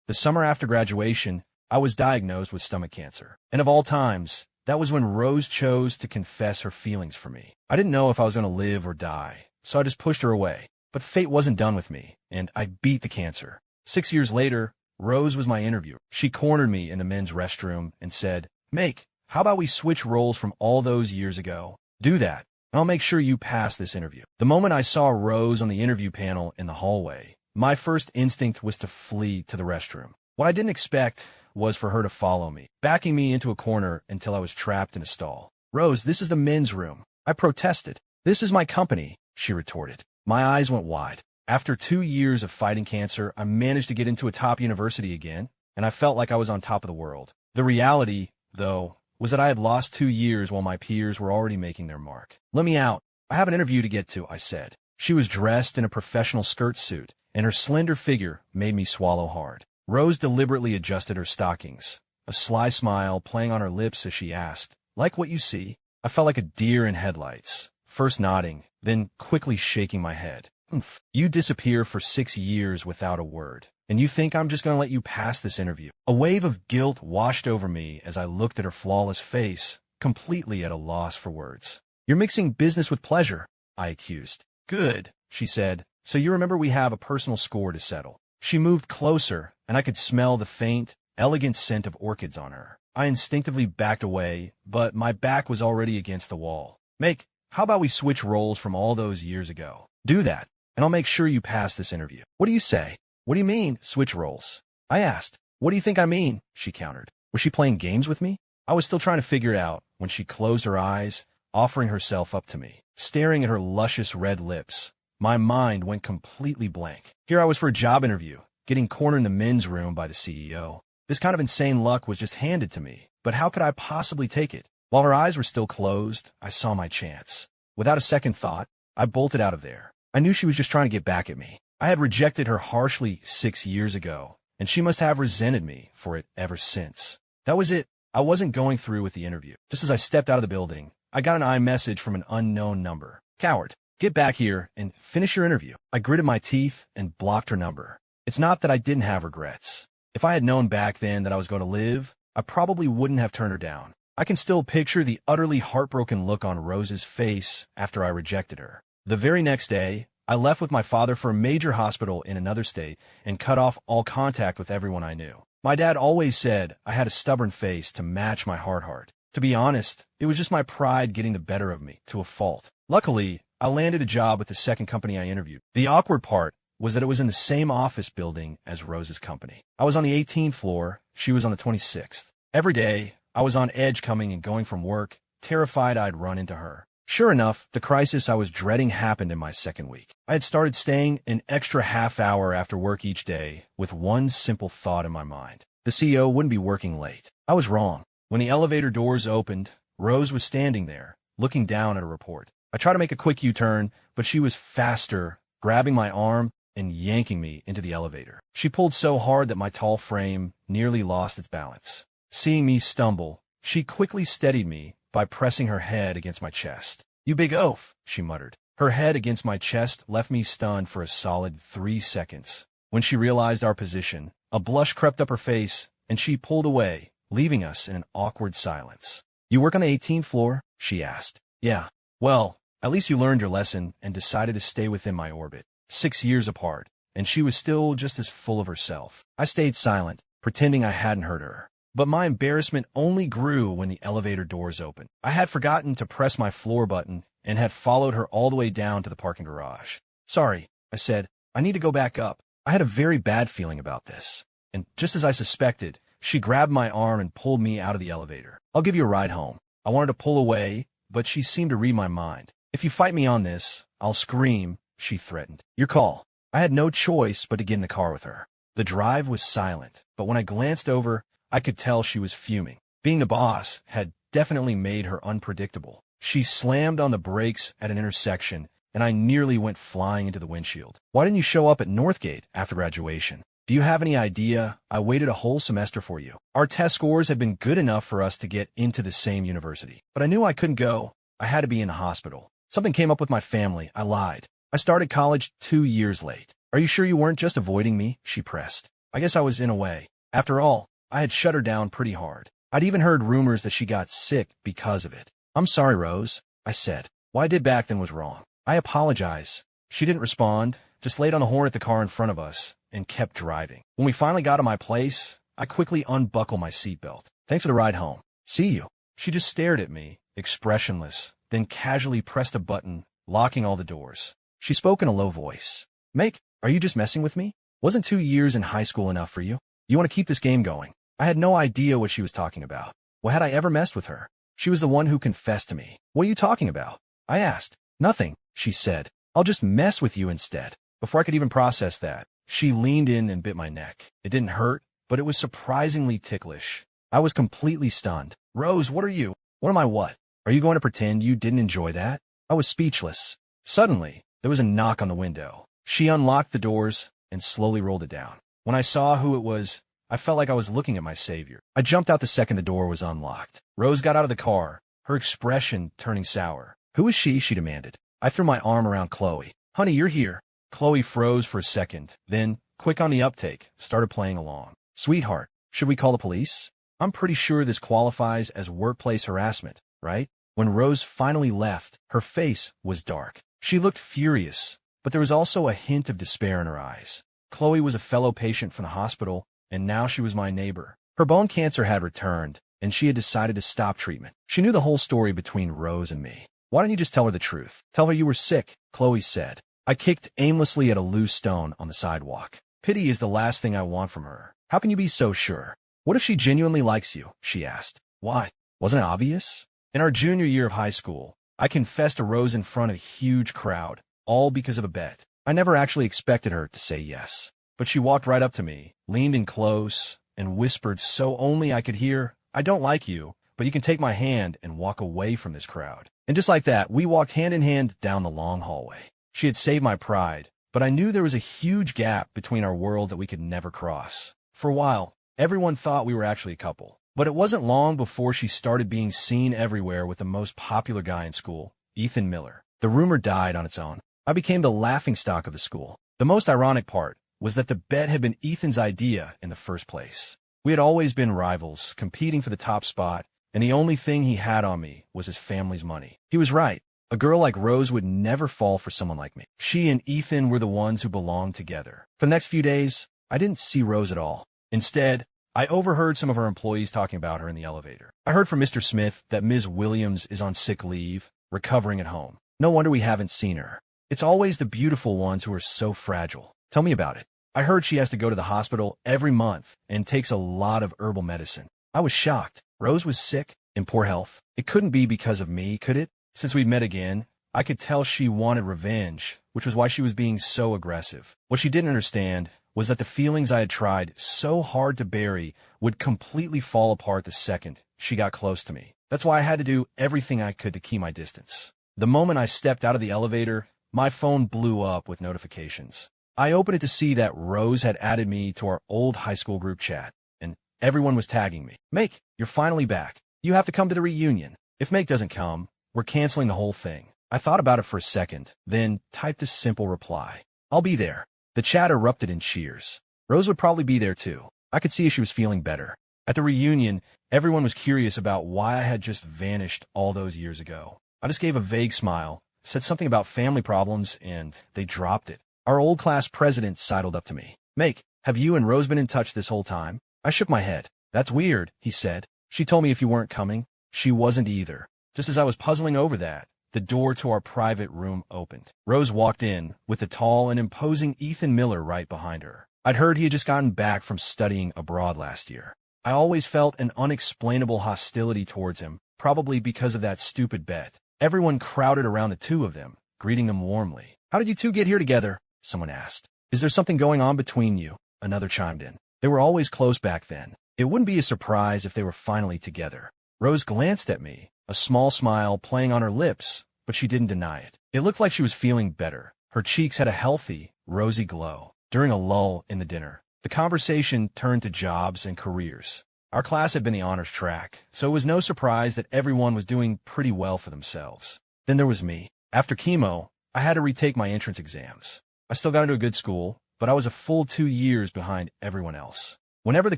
The summer after graduation, I was diagnosed with stomach cancer. And of all times, that was when Rose chose to confess her feelings for me. I didn't know if I was going to live or die, so I just pushed her away. But fate wasn't done with me, and I beat the cancer. 6 years later, Rose was my interviewer. She cornered me in the men's restroom and said, "Make, how about we switch roles from all those years ago? Do that, and I'll make sure you pass this interview." The moment I saw Rose on the interview panel in the hallway, my first instinct was to flee to the restroom. What I didn't expect was for her to follow me, backing me into a corner until I was trapped in a stall. "Rose, this is the men's room." I protested. "This is my company," she retorted. My eyes went wide. After 2 years of fighting cancer, I managed to get into a top university again, and I felt like I was on top of the world. The reality, though, was that I had lost 2 years while my peers were already making their mark. "Let me out. I have an interview to get to," I said. She was dressed in a professional skirt suit, and her slender figure made me swallow hard. Rose deliberately adjusted her stockings, a sly smile playing on her lips as she asked, "Like what you see?" I felt like a deer in headlights, first nodding, then quickly shaking my head. "Oomph. You disappear for 6 years without a word, and you think I'm just going to let you pass this interview?" A wave of guilt washed over me as I looked at her flawless face, completely at a loss for words. "You're mixing business with pleasure," I accused. "Good," she said. "So you remember we have a personal score to settle." She moved closer, and I could smell the faint, elegant scent of orchids on her. I instinctively backed away, but my back was already against the wall. "Make, how about we switch roles from all those years ago? Do that, and I'll make sure you pass this interview." "What do you say?" "What do you mean, switch roles?" I asked. "What do you think I mean?" she countered. Was she playing games with me? I was still trying to figure it out when she closed her eyes, offering herself up to me. Staring at her luscious red lips, my mind went completely blank. Here I was for a job interview, getting cornered in the men's room by the CEO. This kind of insane luck was just handed to me, but how could I possibly take it? While her eyes were still closed, I saw my chance. Without a second thought, I bolted out of there. I knew she was just trying to get back at me. I had rejected her harshly 6 years ago, and she must have resented me for it ever since. That was it. I wasn't going through with the interview. Just as I stepped out of the building, I got an iMessage from an unknown number. "Coward, get back here and finish your interview." I gritted my teeth and blocked her number. It's not that I didn't have regrets. If I had known back then that I was going to live, I probably wouldn't have turned her down. I can still picture the utterly heartbroken look on Rose's face after I rejected her. The very next day, I left with my father for a major hospital in another state and cut off all contact with everyone I knew. My dad always said I had a stubborn face to match my hard heart. To be honest, it was just my pride getting the better of me, to a fault. Luckily, I landed a job with the second company I interviewed. The awkward part was that it was in the same office building as Rose's company. I was on the 18th floor, she was on the 26th. Every day, I was on edge coming and going from work, terrified I'd run into her. Sure enough, the crisis I was dreading happened in my second week. I had started staying an extra half hour after work each day with one simple thought in my mind. The CEO wouldn't be working late. I was wrong. When the elevator doors opened, Rose was standing there, looking down at a report. I tried to make a quick U-turn, but she was faster, grabbing my arm and yanking me into the elevator. She pulled so hard that my tall frame nearly lost its balance. Seeing me stumble, she quickly steadied me by pressing her head against my chest. "You big oaf," she muttered. Her head against my chest left me stunned for a solid 3 seconds. When she realized our position, a blush crept up her face, and she pulled away, leaving us in an awkward silence. "You work on the 18th floor?" she asked. "Yeah." "Well, at least you learned your lesson and decided to stay within my orbit." 6 years apart, and she was still just as full of herself. I stayed silent, pretending I hadn't heard her. But my embarrassment only grew when the elevator doors opened. I had forgotten to press my floor button and had followed her all the way down to the parking garage. "Sorry," I said. "I need to go back up." I had a very bad feeling about this. And just as I suspected, she grabbed my arm and pulled me out of the elevator. "I'll give you a ride home." I wanted to pull away, but she seemed to read my mind. "If you fight me on this, I'll scream," she threatened. "Your call." I had no choice but to get in the car with her. The drive was silent, but when I glanced over, I could tell she was fuming. Being the boss had definitely made her unpredictable. She slammed on the brakes at an intersection, and I nearly went flying into the windshield. "Why didn't you show up at Northgate after graduation? Do you have any idea I waited a whole semester for you?" Our test scores had been good enough for us to get into the same university. But I knew I couldn't go. I had to be in the hospital. Something came up with my family. I lied. I started college 2 years late. "Are you sure you weren't just avoiding me?" she pressed. I guess I was in a way. After all, I had shut her down pretty hard. I'd even heard rumors that she got sick because of it. I'm sorry, Rose, I said. What I did back then was wrong. I apologize. She didn't respond, just laid on the horn at the car in front of us and kept driving. When we finally got to my place, I quickly unbuckled my seatbelt. Thanks for the ride home. See you. She just stared at me, expressionless, then casually pressed a button, locking all the doors. She spoke in a low voice. Make, are you just messing with me? Wasn't 2 years in high school enough for you? You want to keep this game going? I had no idea what she was talking about. Well, had I ever messed with her? She was the one who confessed to me. What are you talking about? I asked. Nothing, she said. I'll just mess with you instead. Before I could even process that, she leaned in and bit my neck. It didn't hurt, but it was surprisingly ticklish. I was completely stunned. Rose, what are you? What am I what? Are you going to pretend you didn't enjoy that? I was speechless. Suddenly, there was a knock on the window. She unlocked the doors and slowly rolled it down. When I saw who it was, I felt like I was looking at my savior. I jumped out the second the door was unlocked. Rose got out of the car, her expression turning sour. Who is she? She demanded. I threw my arm around Chloe. Honey, you're here. Chloe froze for a second, then, quick on the uptake, started playing along. Sweetheart, should we call the police? I'm pretty sure this qualifies as workplace harassment, right? When Rose finally left, her face was dark. She looked furious, but there was also a hint of despair in her eyes. Chloe was a fellow patient from the hospital, and now she was my neighbor. Her bone cancer had returned, and she had decided to stop treatment. She knew the whole story between Rose and me. Why don't you just tell her the truth? Tell her you were sick, Chloe said. I kicked aimlessly at a loose stone on the sidewalk. Pity is the last thing I want from her. How can you be so sure? What if she genuinely likes you? She asked. Why? Wasn't it obvious? In our junior year of high school, I confessed to Rose in front of a huge crowd, all because of a bet. I never actually expected her to say yes. But she walked right up to me, leaned in close, and whispered so only I could hear, I don't like you, but you can take my hand and walk away from this crowd. And just like that, we walked hand in hand down the long hallway. She had saved my pride, but I knew there was a huge gap between our world that we could never cross. For a while, everyone thought we were actually a couple. But it wasn't long before she started being seen everywhere with the most popular guy in school, Ethan Miller. The rumor died on its own. I became the laughingstock of the school. The most ironic part was that the bet had been Ethan's idea in the first place. We had always been rivals, competing for the top spot, and the only thing he had on me was his family's money. He was right. A girl like Rose would never fall for someone like me. She and Ethan were the ones who belonged together. For the next few days, I didn't see Rose at all. Instead, I overheard some of her employees talking about her in the elevator. I heard from Mr. Smith that Ms. Williams is on sick leave, recovering at home. No wonder we haven't seen her. It's always the beautiful ones who are so fragile. Tell me about it. I heard she has to go to the hospital every month and takes a lot of herbal medicine. I was shocked. Rose was sick, in poor health. It couldn't be because of me, could it? Since we'd met again, I could tell she wanted revenge, which was why she was being so aggressive. What she didn't understand was that the feelings I had tried so hard to bury would completely fall apart the second she got close to me. That's why I had to do everything I could to keep my distance. The moment I stepped out of the elevator, my phone blew up with notifications. I opened it to see that Rose had added me to our old high school group chat, and everyone was tagging me. Make, you're finally back. You have to come to the reunion. If Make doesn't come, we're canceling the whole thing. I thought about it for a second, then typed a simple reply. I'll be there. The chat erupted in cheers. Rose would probably be there too. I could see she was feeling better. At the reunion, everyone was curious about why I had just vanished all those years ago. I just gave a vague smile, said something about family problems, and they dropped it. Our old class president sidled up to me. Make, have you and Rose been in touch this whole time? I shook my head. That's weird, he said. She told me if you weren't coming, she wasn't either. Just as I was puzzling over that, the door to our private room opened. Rose walked in, with the tall and imposing Ethan Miller right behind her. I'd heard he had just gotten back from studying abroad last year. I always felt an unexplainable hostility towards him, probably because of that stupid bet. Everyone crowded around the two of them, greeting them warmly. How did you two get here together? Someone asked. Is there something going on between you? Another chimed in. They were always close back then. It wouldn't be a surprise if they were finally together. Rose glanced at me, a small smile playing on her lips, but she didn't deny it. It looked like she was feeling better. Her cheeks had a healthy, rosy glow. During a lull in the dinner, the conversation turned to jobs and careers. Our class had been the honors track, so it was no surprise that everyone was doing pretty well for themselves. Then there was me. After chemo, I had to retake my entrance exams. I still got into a good school, but I was a full 2 years behind everyone else. Whenever the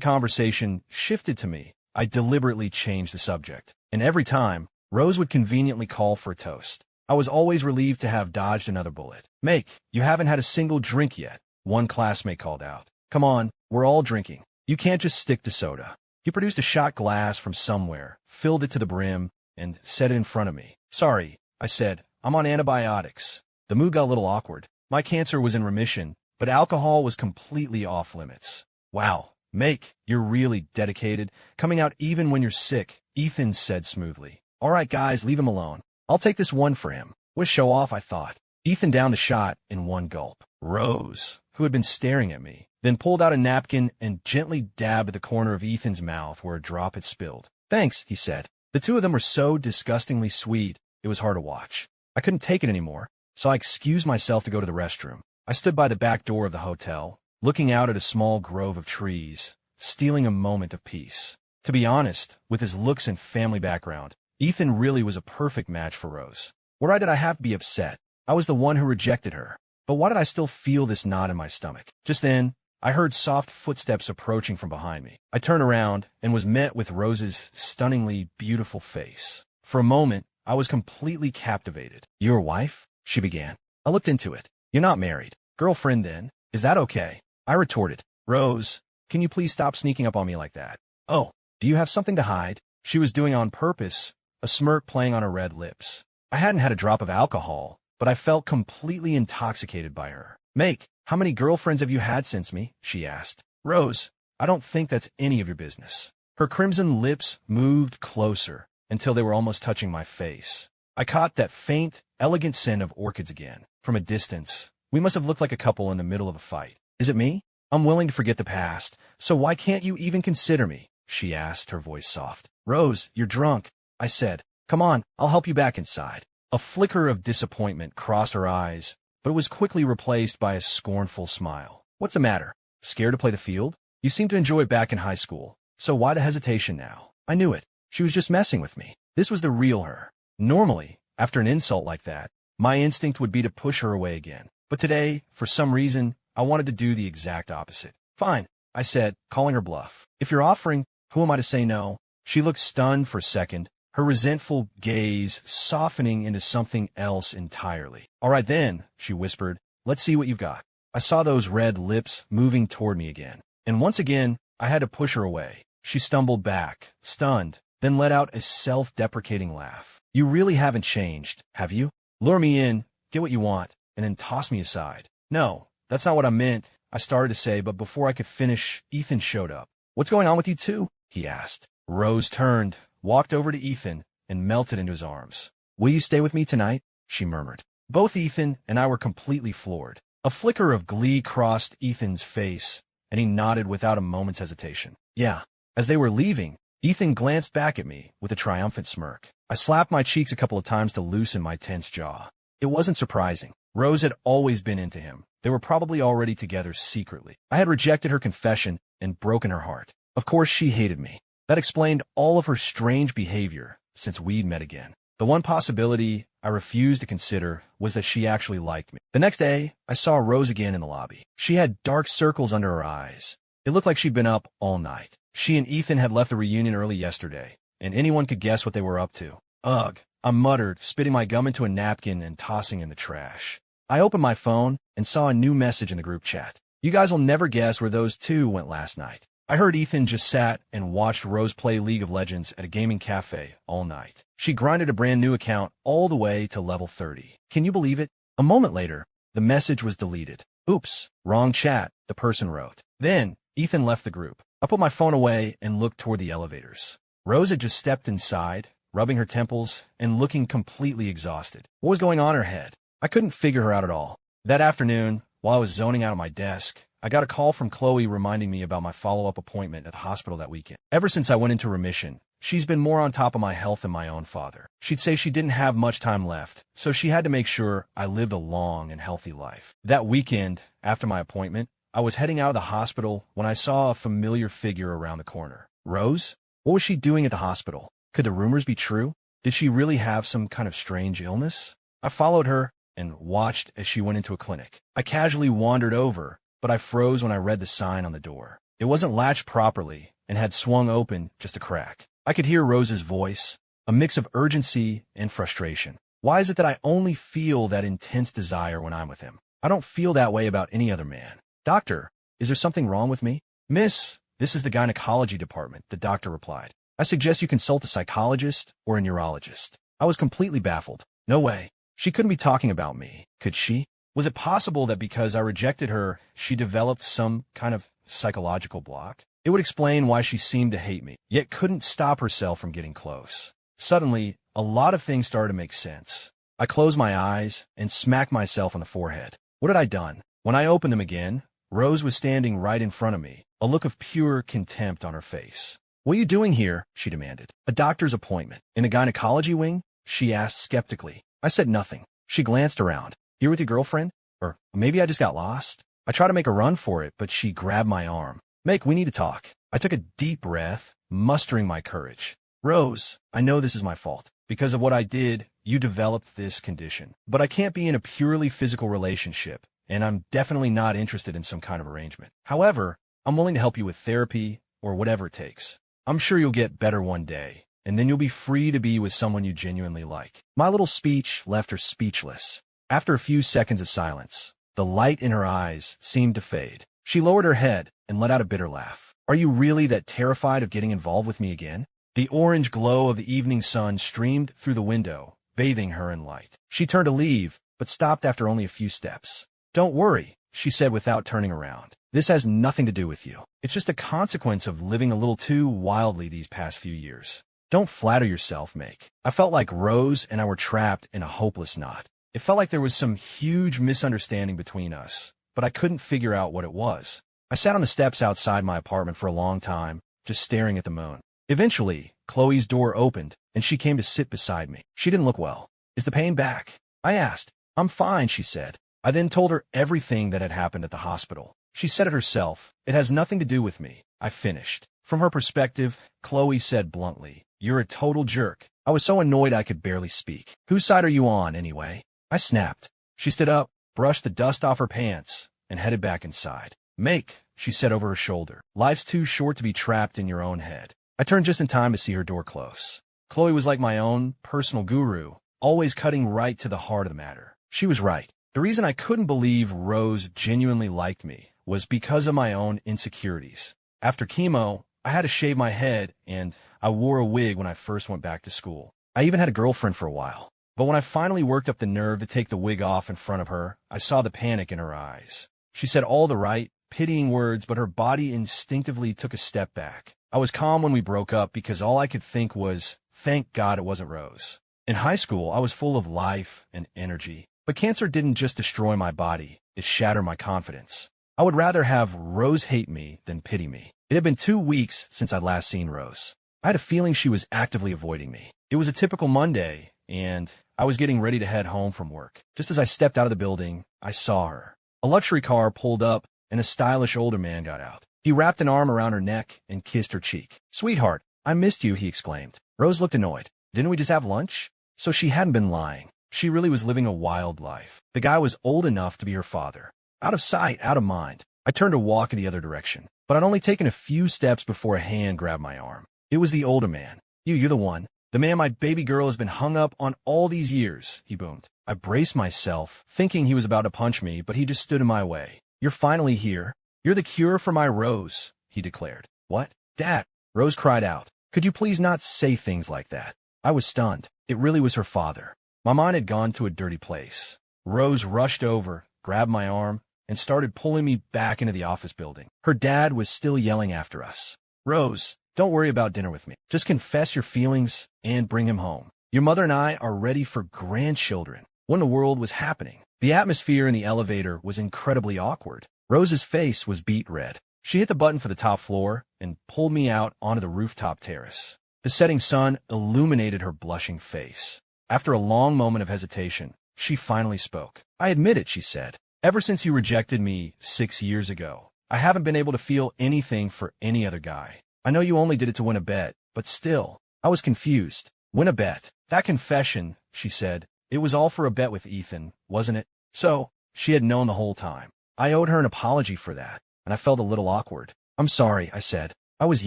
conversation shifted to me, I deliberately changed the subject. And every time, Rose would conveniently call for a toast. I was always relieved to have dodged another bullet. "Make, you haven't had a single drink yet," one classmate called out. "Come on, we're all drinking. You can't just stick to soda." He produced a shot glass from somewhere, filled it to the brim, and set it in front of me. "Sorry," I said, "I'm on antibiotics." The mood got a little awkward. My cancer was in remission, but alcohol was completely off limits. "Wow, Make, you're really dedicated, coming out even when you're sick," Ethan said smoothly. "All right, guys, leave him alone. I'll take this one for him." What a show-off, I thought. Ethan downed the shot in one gulp. Rose, who had been staring at me, then pulled out a napkin and gently dabbed at the corner of Ethan's mouth where a drop had spilled. "Thanks," he said. The two of them were so disgustingly sweet, it was hard to watch. I couldn't take it anymore, so I excused myself to go to the restroom. I stood by the back door of the hotel, looking out at a small grove of trees, stealing a moment of peace. To be honest, with his looks and family background, Ethan really was a perfect match for Rose. Why did I have to be upset? I was the one who rejected her. But why did I still feel this knot in my stomach? Just then, I heard soft footsteps approaching from behind me. I turned around and was met with Rose's stunningly beautiful face. For a moment, I was completely captivated. "Your wife?" she began. I looked into it. "You're not married. Girlfriend, then. Is that okay?" I retorted. "Rose, can you please stop sneaking up on me like that?" "Oh, do you have something to hide?" She was doing on purpose, a smirk playing on her red lips. I hadn't had a drop of alcohol, but I felt completely intoxicated by her. "Make, how many girlfriends have you had since me?" she asked. "Rose, I don't think that's any of your business." Her crimson lips moved closer until they were almost touching my face. I caught that faint, elegant scent of orchids again. From a distance, we must have looked like a couple in the middle of a fight. "Is it me? I'm willing to forget the past, so why can't you even consider me?" she asked, her voice soft. "Rose, you're drunk," I said. "Come on, I'll help you back inside." A flicker of disappointment crossed her eyes, but it was quickly replaced by a scornful smile. "What's the matter? Scared to play the field? You seemed to enjoy it back in high school, so why the hesitation now?" I knew it. She was just messing with me. This was the real her. Normally, after an insult like that, my instinct would be to push her away again. But today, for some reason, I wanted to do the exact opposite. "Fine," I said, calling her bluff. "If you're offering, who am I to say no?" She looked stunned for a second, her resentful gaze softening into something else entirely. "All right then," she whispered, "let's see what you've got." I saw those red lips moving toward me again, and once again, I had to push her away. She stumbled back, stunned, then let out a self-deprecating laugh. "You really haven't changed, have you? Lure me in, get what you want, and then toss me aside." "No, that's not what I meant," I started to say, but before I could finish, Ethan showed up. "What's going on with you two?" he asked. Rose turned, walked over to Ethan, and melted into his arms. "Will you stay with me tonight?" she murmured. Both Ethan and I were completely floored. A flicker of glee crossed Ethan's face, and he nodded without a moment's hesitation. "Yeah." As they were leaving, Ethan glanced back at me with a triumphant smirk. I slapped my cheeks a couple of times to loosen my tense jaw. It wasn't surprising. Rose had always been into him. They were probably already together secretly. I had rejected her confession and broken her heart. Of course she hated me. That explained all of her strange behavior since we'd met again. The one possibility I refused to consider was that she actually liked me. The next day, I saw Rose again in the lobby. She had dark circles under her eyes. It looked like she'd been up all night. She and Ethan had left the reunion early yesterday, and anyone could guess what they were up to. "Ugh," I muttered, spitting my gum into a napkin and tossing in the trash. I opened my phone and saw a new message in the group chat. "You guys will never guess where those two went last night." I heard Ethan just sat and watched Rose play League of Legends at a gaming cafe all night. She grinded a brand new account all the way to level 30. Can you believe it? A moment later, the message was deleted. "Oops, wrong chat," the person wrote. Then, Ethan left the group. I put my phone away and looked toward the elevators. Rose had just stepped inside, rubbing her temples and looking completely exhausted. What was going on in her head? I couldn't figure her out at all. That afternoon, while I was zoning out at my desk, I got a call from Chloe reminding me about my follow-up appointment at the hospital that weekend. Ever since I went into remission, she's been more on top of my health than my own father. She'd say she didn't have much time left, so she had to make sure I lived a long and healthy life. That weekend, after my appointment, I was heading out of the hospital when I saw a familiar figure around the corner. Rose? What was she doing at the hospital? Could the rumors be true? Did she really have some kind of strange illness? I followed her and watched as she went into a clinic. I casually wandered over but I froze when I read the sign on the door. It wasn't latched properly and had swung open just a crack. I could hear Rose's voice, a mix of urgency and frustration. Why is it that I only feel that intense desire when I'm with him? I don't feel that way about any other man. Doctor, is there something wrong with me? Miss, this is the gynecology department, the doctor replied. I suggest you consult a psychologist or a neurologist. I was completely baffled. No way. She couldn't be talking about me, could she? Was it possible that because I rejected her, she developed some kind of psychological block? It would explain why she seemed to hate me, yet couldn't stop herself from getting close. Suddenly, a lot of things started to make sense. I closed my eyes and smacked myself on the forehead. What had I done? When I opened them again, Rose was standing right in front of me, a look of pure contempt on her face. What are you doing here? She demanded. A doctor's appointment. In the gynecology wing? She asked skeptically. I said nothing. She glanced around. Here with your girlfriend? Or maybe I just got lost? I tried to make a run for it, but she grabbed my arm. Meg, we need to talk. I took a deep breath, mustering my courage. Rose, I know this is my fault. Because of what I did, you developed this condition. But I can't be in a purely physical relationship, and I'm definitely not interested in some kind of arrangement. However, I'm willing to help you with therapy or whatever it takes. I'm sure you'll get better one day, and then you'll be free to be with someone you genuinely like. My little speech left her speechless. After a few seconds of silence, the light in her eyes seemed to fade. She lowered her head and let out a bitter laugh. Are you really that terrified of getting involved with me again? The orange glow of the evening sun streamed through the window, bathing her in light. She turned to leave, but stopped after only a few steps. Don't worry, she said without turning around. This has nothing to do with you. It's just a consequence of living a little too wildly these past few years. Don't flatter yourself, Meg. I felt like Rose and I were trapped in a hopeless knot. It felt like there was some huge misunderstanding between us, but I couldn't figure out what it was. I sat on the steps outside my apartment for a long time, just staring at the moon. Eventually, Chloe's door opened, and she came to sit beside me. She didn't look well. Is the pain back? I asked. I'm fine, she said. I then told her everything that had happened at the hospital. She said it herself. It has nothing to do with me. I finished. From her perspective, Chloe said bluntly, You're a total jerk. I was so annoyed I could barely speak. Whose side are you on, anyway? I snapped. She stood up, brushed the dust off her pants, and headed back inside. Meg, she said over her shoulder. Life's too short to be trapped in your own head. I turned just in time to see her door close. Chloe was like my own personal guru, always cutting right to the heart of the matter. She was right. The reason I couldn't believe Rose genuinely liked me was because of my own insecurities. After chemo, I had to shave my head, and I wore a wig when I first went back to school. I even had a girlfriend for a while. But when I finally worked up the nerve to take the wig off in front of her, I saw the panic in her eyes. She said all the right, pitying words, but her body instinctively took a step back. I was calm when we broke up because all I could think was, thank God it wasn't Rose. In high school, I was full of life and energy. But cancer didn't just destroy my body, it shattered my confidence. I would rather have Rose hate me than pity me. It had been 2 weeks since I'd last seen Rose. I had a feeling she was actively avoiding me. It was a typical Monday, and I was getting ready to head home from work. Just as I stepped out of the building, I saw her. A luxury car pulled up, and a stylish older man got out. He wrapped an arm around her neck and kissed her cheek. Sweetheart, I missed you, he exclaimed. Rose looked annoyed. Didn't we just have lunch? So she hadn't been lying. She really was living a wild life. The guy was old enough to be her father. Out of sight, out of mind. I turned to walk in the other direction, but I'd only taken a few steps before a hand grabbed my arm. It was the older man. You're the one. The man my baby girl has been hung up on all these years, he boomed. I braced myself, thinking he was about to punch me, but he just stood in my way. You're finally here. You're the cure for my Rose, he declared. What? Dad, Rose cried out. Could you please not say things like that? I was stunned. It really was her father. My mind had gone to a dirty place. Rose rushed over, grabbed my arm, and started pulling me back into the office building. Her dad was still yelling after us. Rose, don't worry about dinner with me. Just confess your feelings and bring him home. Your mother and I are ready for grandchildren. What in the world was happening? The atmosphere in the elevator was incredibly awkward. Rose's face was beet red. She hit the button for the top floor and pulled me out onto the rooftop terrace. The setting sun illuminated her blushing face. After a long moment of hesitation, she finally spoke. I admit it, she said. Ever since you rejected me 6 years ago, I haven't been able to feel anything for any other guy. I know you only did it to win a bet, but still, I was confused. Win a bet. That confession, she said, it was all for a bet with Ethan, wasn't it? So, she had known the whole time. I owed her an apology for that, and I felt a little awkward. I'm sorry, I said. I was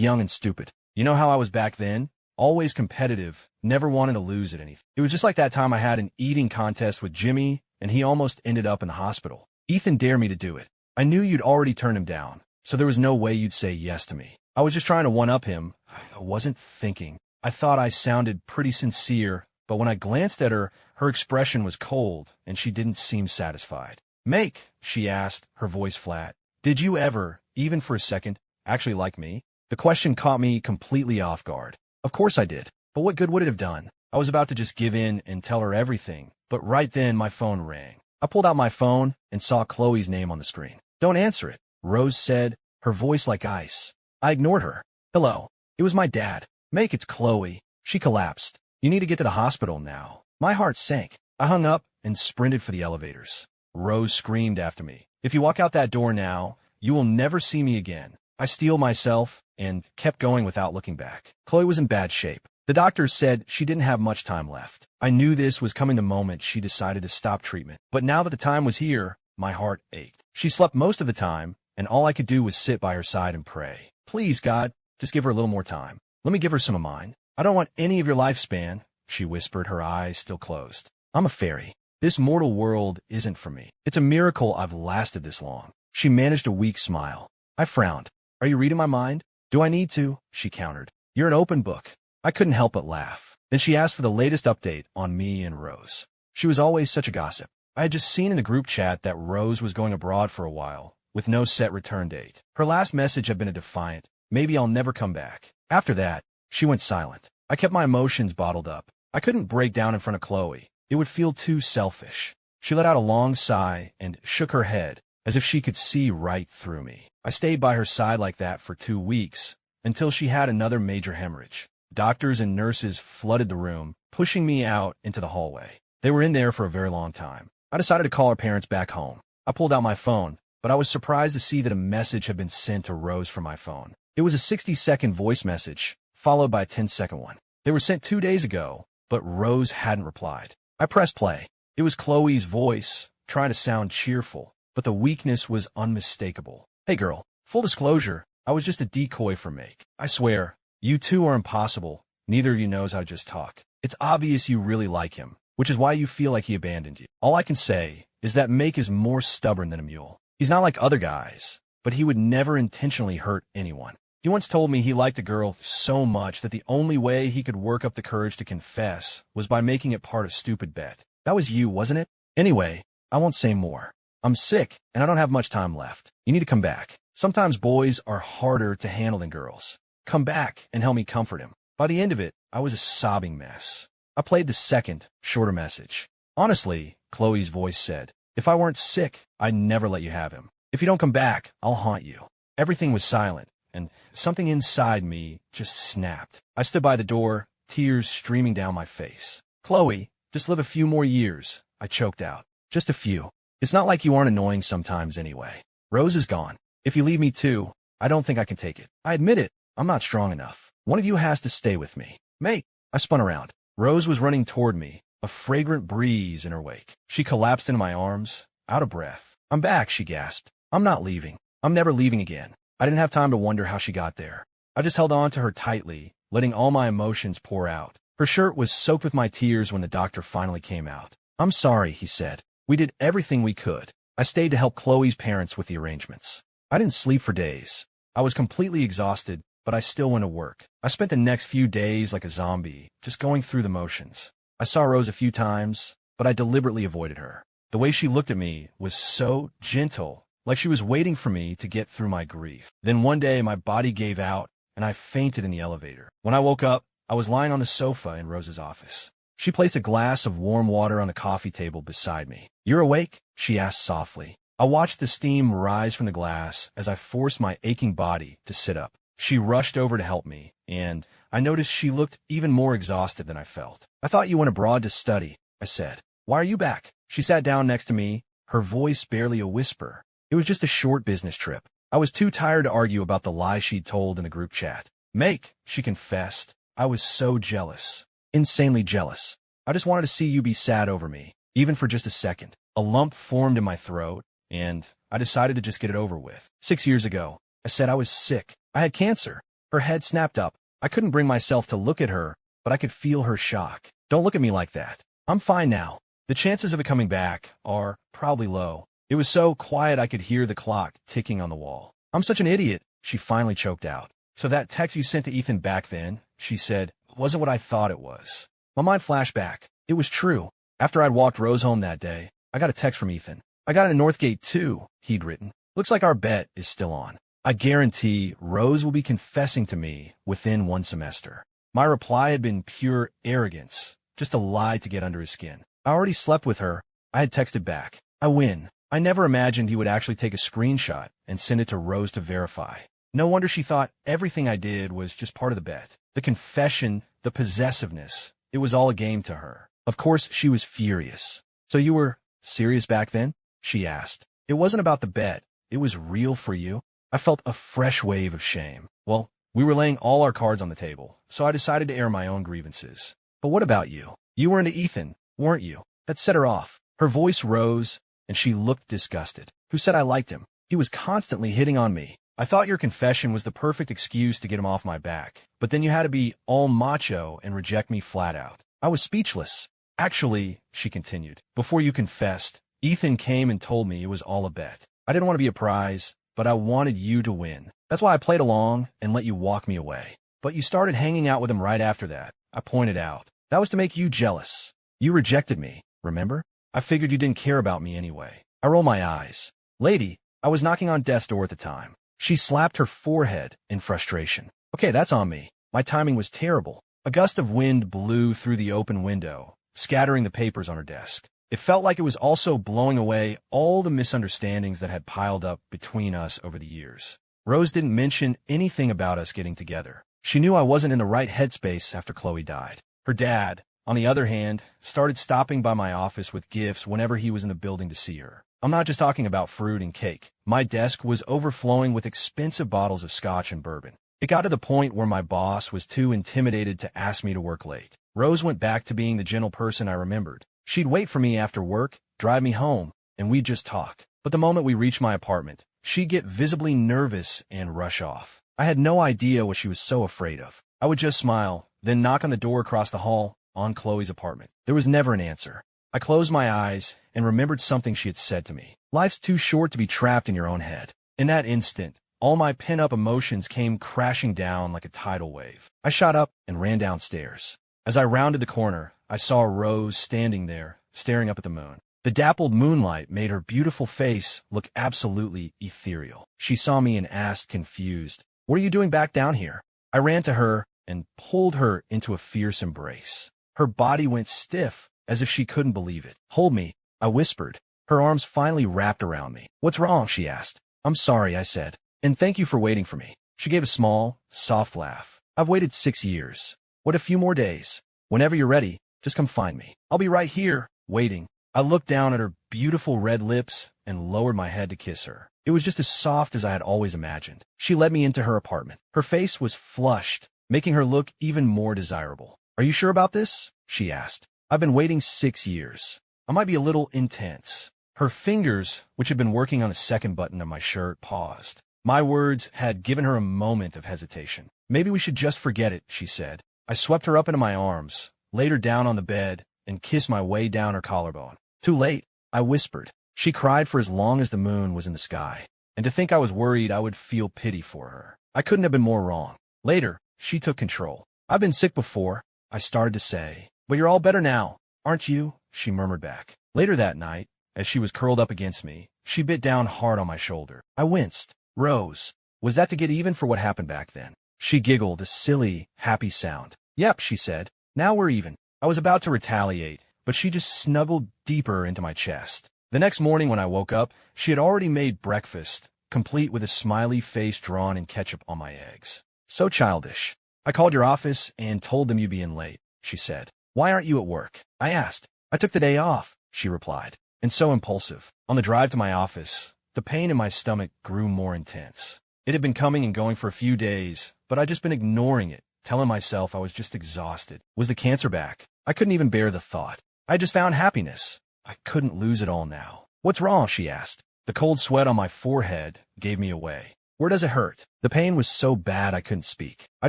young and stupid. You know how I was back then? Always competitive, never wanted to lose at anything. It was just like that time I had an eating contest with Jimmy, and he almost ended up in the hospital. Ethan dared me to do it. I knew you'd already turned him down, so there was no way you'd say yes to me. I was just trying to one-up him. I wasn't thinking. I thought I sounded pretty sincere, but when I glanced at her, her expression was cold, and she didn't seem satisfied. Make, she asked, her voice flat. Did you ever, even for a second, actually like me? The question caught me completely off guard. Of course I did, but what good would it have done? I was about to just give in and tell her everything, but right then my phone rang. I pulled out my phone and saw Chloe's name on the screen. Don't answer it, Rose said, her voice like ice. I ignored her. Hello. It was my dad. Make, it's Chloe. She collapsed. You need to get to the hospital now. My heart sank. I hung up and sprinted for the elevators. Rose screamed after me. If you walk out that door now, you will never see me again. I steeled myself and kept going without looking back. Chloe was in bad shape. The doctors said she didn't have much time left. I knew this was coming the moment she decided to stop treatment. But now that the time was here, my heart ached. She slept most of the time, and all I could do was sit by her side and pray. Please, God, just give her a little more time. Let me give her some of mine. I don't want any of your lifespan, she whispered, her eyes still closed. I'm a fairy. This mortal world isn't for me. It's a miracle I've lasted this long. She managed a weak smile. I frowned. Are you reading my mind? Do I need to? She countered. You're an open book. I couldn't help but laugh. Then she asked for the latest update on me and Rose. She was always such a gossip. I had just seen in the group chat that Rose was going abroad for a while, with no set return date. Her last message had been a defiant, maybe I'll never come back. After that, she went silent. I kept my emotions bottled up. I couldn't break down in front of Chloe. It would feel too selfish. She let out a long sigh and shook her head, as if she could see right through me. I stayed by her side like that for 2 weeks, until she had another major hemorrhage. Doctors and nurses flooded the room, pushing me out into the hallway. They were in there for a very long time. I decided to call her parents back home. I pulled out my phone, but I was surprised to see that a message had been sent to Rose from my phone. It was a 60-second voice message, followed by a 10-second one. They were sent 2 days ago, but Rose hadn't replied. I pressed play. It was Chloe's voice, trying to sound cheerful, but the weakness was unmistakable. Hey girl, full disclosure, I was just a decoy for Make. I swear, you two are impossible. Neither of you knows how to just talk. It's obvious you really like him, which is why you feel like he abandoned you. All I can say is that Make is more stubborn than a mule. He's not like other guys, but he would never intentionally hurt anyone. He once told me he liked a girl so much that the only way he could work up the courage to confess was by making it part of a stupid bet. That was you, wasn't it? Anyway, I won't say more. I'm sick, and I don't have much time left. You need to come back. Sometimes boys are harder to handle than girls. Come back and help me comfort him. By the end of it, I was a sobbing mess. I played the second, shorter message. Honestly, Chloe's voice said, if I weren't sick, I'd never let you have him. If you don't come back, I'll haunt you. Everything was silent, and something inside me just snapped. I stood by the door, tears streaming down my face. Chloe, just live a few more years, I choked out. Just a few. It's not like you aren't annoying sometimes anyway. Rose is gone. If you leave me too, I don't think I can take it. I admit it. I'm not strong enough. One of you has to stay with me. Mate. I spun around. Rose was running toward me, a fragrant breeze in her wake. She collapsed into my arms, out of breath. I'm back, she gasped. I'm not leaving. I'm never leaving again. I didn't have time to wonder how she got there. I just held on to her tightly, letting all my emotions pour out. Her shirt was soaked with my tears when the doctor finally came out. I'm sorry, he said. We did everything we could. I stayed to help Chloe's parents with the arrangements. I didn't sleep for days. I was completely exhausted, but I still went to work. I spent the next few days like a zombie, just going through the motions. I saw Rose a few times, but I deliberately avoided her. The way she looked at me was so gentle, like she was waiting for me to get through my grief. Then one day my body gave out, and I fainted in the elevator. When I woke up, I was lying on the sofa in Rose's office. She placed a glass of warm water on the coffee table beside me. You're awake? She asked softly. I watched the steam rise from the glass as I forced my aching body to sit up. She rushed over to help me, and I noticed she looked even more exhausted than I felt. I thought you went abroad to study, I said. Why are you back? She sat down next to me, her voice barely a whisper. It was just a short business trip. I was too tired to argue about the lie she'd told in the group chat. Make, she confessed. I was so jealous. Insanely jealous. I just wanted to see you be sad over me, even for just a second. A lump formed in my throat, and I decided to just get it over with. 6 years ago, I said I was sick. I had cancer. Her head snapped up. I couldn't bring myself to look at her, but I could feel her shock. Don't look at me like that. I'm fine now. The chances of it coming back are probably low. It was so quiet I could hear the clock ticking on the wall. I'm such an idiot, she finally choked out. So that text you sent to Ethan back then, she said, wasn't what I thought it was. My mind flashed back. It was true. After I'd walked Rose home that day, I got a text from Ethan. I got it in Northgate too, he'd written. Looks like our bet is still on. I guarantee Rose will be confessing to me within 1 semester. My reply had been pure arrogance, just a lie to get under his skin. I already slept with her. I had texted back. I win. I never imagined he would actually take a screenshot and send it to Rose to verify. No wonder she thought everything I did was just part of the bet. The confession, the possessiveness, it was all a game to her. Of course, she was furious. So you were serious back then? She asked. It wasn't about the bet. It was real for you. I felt a fresh wave of shame. Well, we were laying all our cards on the table, so I decided to air my own grievances. But what about you? You were into Ethan, weren't you? That set her off. Her voice rose, and she looked disgusted. Who said I liked him? He was constantly hitting on me. I thought your confession was the perfect excuse to get him off my back, but then you had to be all macho and reject me flat out. I was speechless. Actually, she continued, before you confessed, Ethan came and told me it was all a bet. I didn't want to be a prize, but I wanted you to win. That's why I played along and let you walk me away. But you started hanging out with him right after that, I pointed out. That was to make you jealous. You rejected me, remember? I figured you didn't care about me anyway. I rolled my eyes. Lady, I was knocking on death's door at the time. She slapped her forehead in frustration. Okay, that's on me. My timing was terrible. A gust of wind blew through the open window, scattering the papers on her desk. It felt like it was also blowing away all the misunderstandings that had piled up between us over the years. Rose didn't mention anything about us getting together. She knew I wasn't in the right headspace after Chloe died. Her dad, on the other hand, started stopping by my office with gifts whenever he was in the building to see her. I'm not just talking about fruit and cake. My desk was overflowing with expensive bottles of scotch and bourbon. It got to the point where my boss was too intimidated to ask me to work late. Rose went back to being the gentle person I remembered. She'd wait for me after work, drive me home, and we'd just talk. But the moment we reached my apartment, she'd get visibly nervous and rush off. I had no idea what she was so afraid of. I would just smile, then knock on the door across the hall on Chloe's apartment. There was never an answer. I closed my eyes and remembered something she had said to me. Life's too short to be trapped in your own head. In that instant, all my pent-up emotions came crashing down like a tidal wave. I shot up and ran downstairs. As I rounded the corner, I saw Rose standing there, staring up at the moon. The dappled moonlight made her beautiful face look absolutely ethereal. She saw me and asked, confused, "What are you doing back down here?" I ran to her and pulled her into a fierce embrace. Her body went stiff, as if she couldn't believe it. "Hold me," I whispered. Her arms finally wrapped around me. "What's wrong?" she asked. "I'm sorry," I said. "And thank you for waiting for me." She gave a small, soft laugh. "I've waited 6 years. What, a few more days? Whenever you're ready, just come find me. I'll be right here, waiting." I looked down at her beautiful red lips and lowered my head to kiss her. It was just as soft as I had always imagined. She led me into her apartment. Her face was flushed, making her look even more desirable. "Are you sure about this?" she asked. "I've been waiting 6 years. I might be a little intense." Her fingers, which had been working on a second button of my shirt, paused. My words had given her a moment of hesitation. "Maybe we should just forget it," she said. I swept her up into my arms, laid her down on the bed, and kissed my way down her collarbone. "Too late," I whispered. She cried for as long as the moon was in the sky, and to think I was worried I would feel pity for her. I couldn't have been more wrong. Later, she took control. "I've been sick before," I started to say. "But you're all better now, aren't you?" she murmured back. Later that night, as she was curled up against me, she bit down hard on my shoulder. I winced. "Rose, was that to get even for what happened back then?" She giggled, a silly, happy sound. "Yep," she said. "Now we're even." I was about to retaliate, but she just snuggled deeper into my chest. The next morning when I woke up, she had already made breakfast, complete with a smiley face drawn in ketchup on my eggs. "So childish. I called your office and told them you'd be in late," she said. "Why aren't you at work?" I asked. "I took the day off," she replied. And so impulsive. On the drive to my office, the pain in my stomach grew more intense. It had been coming and going for a few days, but I'd just been ignoring it, telling myself I was just exhausted. Was the cancer back? I couldn't even bear the thought. I just found happiness. I couldn't lose it all now. "What's wrong?" she asked. The cold sweat on my forehead gave me away. Where does it hurt? The pain was so bad I couldn't speak. I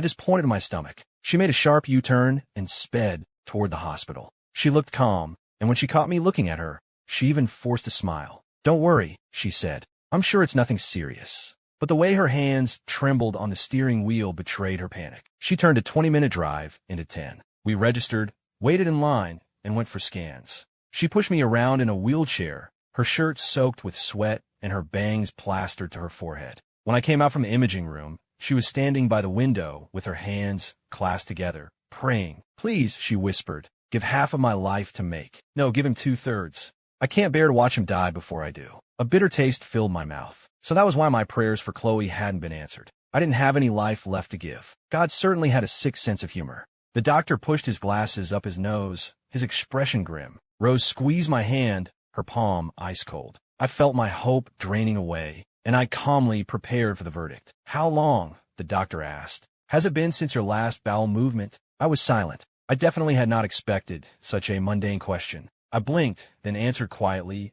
just pointed to my stomach. She made a sharp U-turn and sped toward the hospital. She looked calm, and when she caught me looking at her, she even forced a smile. "Don't worry," she said. "I'm sure it's nothing serious." But the way her hands trembled on the steering wheel betrayed her panic. She turned a 20-minute drive into 10. We registered, waited in line, and went for scans. She pushed me around in a wheelchair, her shirt soaked with sweat and her bangs plastered to her forehead. When I came out from the imaging room, she was standing by the window with her hands clasped together, praying. "Please," she whispered, "give half of my life to Make. No, give him 2/3. I can't bear to watch him die before I do." A bitter taste filled my mouth. So that was why my prayers for Chloe hadn't been answered. I didn't have any life left to give. God certainly had a sick sense of humor. The doctor pushed his glasses up his nose, his expression grim. Rose squeezed my hand, her palm ice cold. I felt my hope draining away, and I calmly prepared for the verdict. "How long?" the doctor asked. "Has it been since your last bowel movement?" I was silent. I definitely had not expected such a mundane question. I blinked, then answered quietly,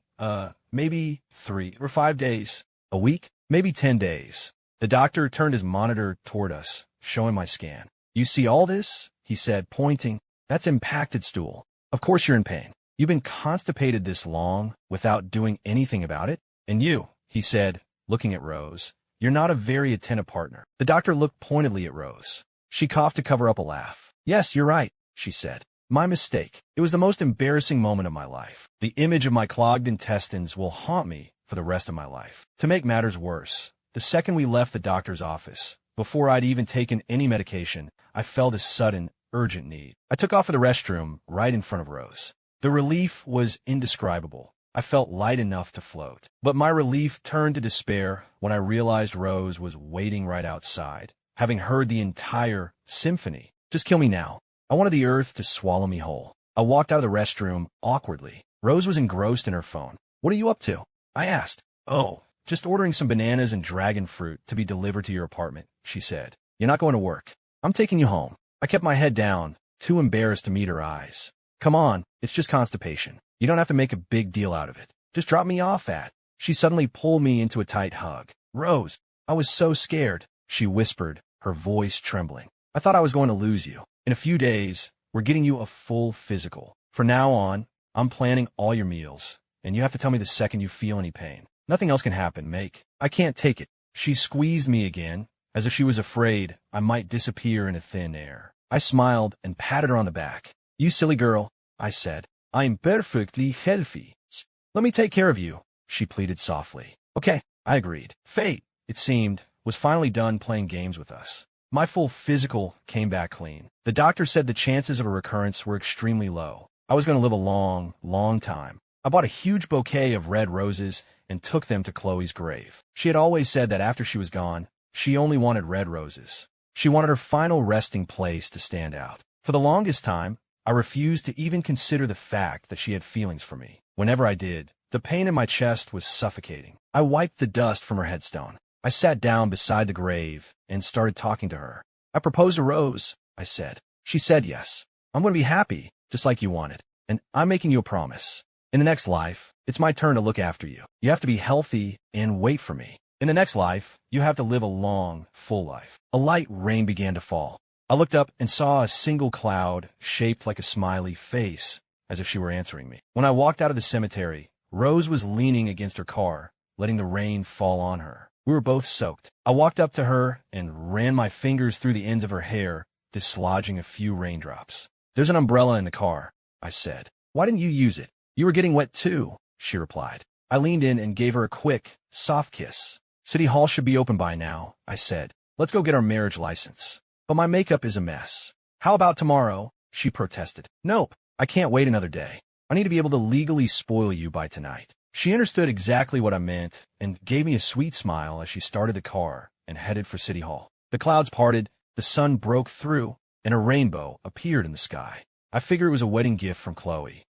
maybe 3 or 5 days. A week? Maybe 10 days. The doctor turned his monitor toward us, showing my scan. "You see all this?" he said, pointing. "That's impacted stool. Of course you're in pain. You've been constipated this long without doing anything about it. And you," he said, looking at Rose, "you're not a very attentive partner." The doctor looked pointedly at Rose. She coughed to cover up a laugh. "Yes, you're right," she said. "My mistake. It was the most embarrassing moment of my life. The image of my clogged intestines will haunt me for the rest of my life." To make matters worse, the second we left the doctor's office, before I'd even taken any medication, I felt a sudden, urgent need. I took off for the restroom right in front of Rose. The relief was indescribable. I felt light enough to float. But my relief turned to despair when I realized Rose was waiting right outside, having heard the entire symphony. Just kill me now. I wanted the earth to swallow me whole. I walked out of the restroom awkwardly. Rose was engrossed in her phone. "What are you up to?" I asked. "Oh, just ordering some bananas and dragon fruit to be delivered to your apartment," she said. "You're not going to work. I'm taking you home." I kept my head down, too embarrassed to meet her eyes. "Come on, it's just constipation. You don't have to make a big deal out of it. Just drop me off at." She suddenly pulled me into a tight hug. "Rose, I was so scared," she whispered, her voice trembling. "I thought I was going to lose you. In a few days, we're getting you a full physical. From now on, I'm planning all your meals, and you have to tell me the second you feel any pain. Nothing else can happen, Make. I can't take it." She squeezed me again, as if she was afraid I might disappear into thin air. I smiled and patted her on the back. "You silly girl," I said. "I'm perfectly healthy. Let me take care of you," she pleaded softly. "Okay," I agreed. Fate, it seemed, was finally done playing games with us. My full physical came back clean. The doctor said the chances of a recurrence were extremely low. I was going to live a long, long time. I bought a huge bouquet of red roses and took them to Chloe's grave. She had always said that after she was gone, she only wanted red roses. She wanted her final resting place to stand out. For the longest time, I refused to even consider the fact that she had feelings for me. Whenever I did, the pain in my chest was suffocating. I wiped the dust from her headstone. I sat down beside the grave and started talking to her. "I proposed to Rose," I said. She said yes. "I'm going to be happy, just like you wanted. And I'm making you a promise. In the next life, it's my turn to look after you. You have to be healthy and wait for me. In the next life, you have to live a long, full life." A light rain began to fall. I looked up and saw a single cloud shaped like a smiley face, as if she were answering me. When I walked out of the cemetery, Rose was leaning against her car, letting the rain fall on her. We were both soaked. I walked up to her and ran my fingers through the ends of her hair, dislodging a few raindrops. "There's an umbrella in the car," I said. "Why didn't you use it?" "You were getting wet too," she replied. I leaned in and gave her a quick, soft kiss. "City Hall should be open by now," I said. "Let's go get our marriage license." "But my makeup is a mess." "How about tomorrow?" she protested. "Nope, I can't wait another day. I need to be able to legally spoil you by tonight." She understood exactly what I meant and gave me a sweet smile as she started the car and headed for City Hall. The clouds parted, the sun broke through, and a rainbow appeared in the sky. I figured it was a wedding gift from Chloe.